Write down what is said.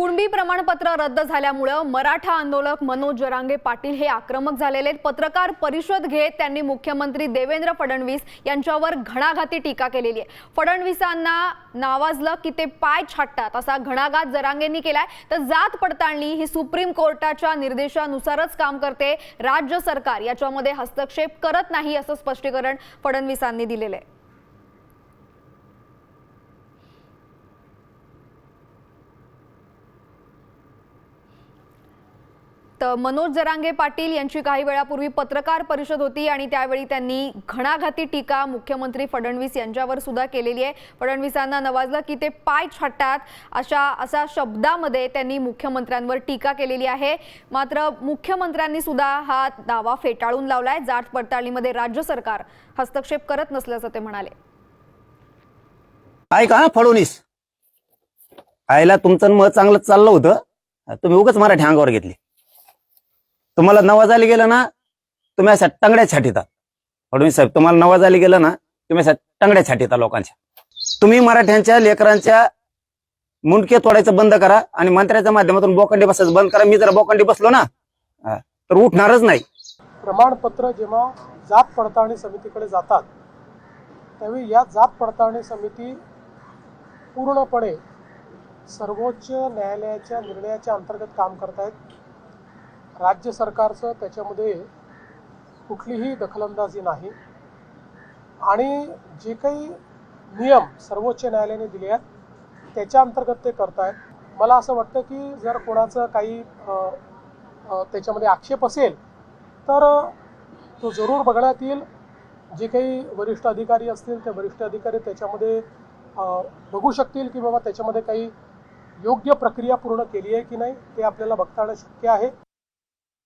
कुणबी प्रमाणपत्र रद्द झाल्यामुळे मराठा आंदोलक मनोज जरांगे पाटील हे आक्रमक झालेले आहेत। पत्रकार परिषद घेत त्यांनी मुख्यमंत्री देवेंद्र फडणवीस यांच्यावर घणाघाती टीका केलेली आहे। फडणवीसांना नावाजलं की ते पाय छाटतात असा घणाघात जरांगेंनी केलाय। तर जात पडताळणी ही सुप्रीम कोर्टाच्या निर्देशानुसारच काम करते, राज्य सरकार याच्यामध्ये हस्तक्षेप करत नाही असं स्पष्टीकरण फडणवीसांनी दिलेलं आहे। मनोज जरांगे पाटील यांची काही वेळापूर्वी पत्रकार परिषद होती आणि त्यावेळी त्यांनी घणाघाती टीका मुख्यमंत्री फडणवीस यांच्यावर सुद्धा केलेली आहे। फडणवीसांना नवाजलं की ते पाय छाटतात अशा शब्दामध्ये त्यांनी मुख्यमंत्र्यांवर टीका केलेली आहे। मात्र मुख्यमंत्र्यांनी सुद्धा हा दावा फेटाळून लावलाय। जात पडताळणीमध्ये राज्य सरकार हस्तक्षेप करत नसल्याचं ते म्हणाले। ऐका फडणवीस, आयला तुमचं मत चांगलं चाललं होतं, तुम्ही उगाच मराठी अंगावर घेतली। तुम्हाला नवाजाली गेलं ना, तुम्ही अशा टंगड्या छाटीता। फडणवीस साहेब, तुम्हाला नवाजाली गेलं ना, तुम्ही अशा टंगड्या छाटीता लोकांच्या। तुम्ही मराठ्यांच्या लेकरांच्या मुंडके तोडायचं बंद करा आणि मंत्र्याच्या माध्यमातून बोकंडी बसायचं बंद करा। मी जर बोकंडी बसलो ना तर उठणारच नाही। प्रमाणपत्र जेव्हा जात पडताळणी समितीकडे जातात त्यावेळी या जात पडताळणी समिती पूर्णपणे सर्वोच्च न्यायालयाच्या निर्णयाच्या अंतर्गत काम करतायत। राज्य सरकारचं त्याच्यामध्ये कुठलीही दखलंदाजी नाही आणि जे काही नियम सर्वोच्च न्यायालयाने दिले आहेत त्याच्या अंतर्गत ते करतायत। मला असं वाटतं की जर कोणाचं काही त्याच्यामध्ये आक्षेप असेल तर तो जरूर बघण्यात येईल। जे काही वरिष्ठ अधिकारी असतील ते वरिष्ठ अधिकारी त्याच्यामध्ये बघू शकतील की बाबा त्याच्यामध्ये काही योग्य प्रक्रिया पूर्ण केली आहे की नाही, ते आपल्याला बघता येणं शक्य आहे।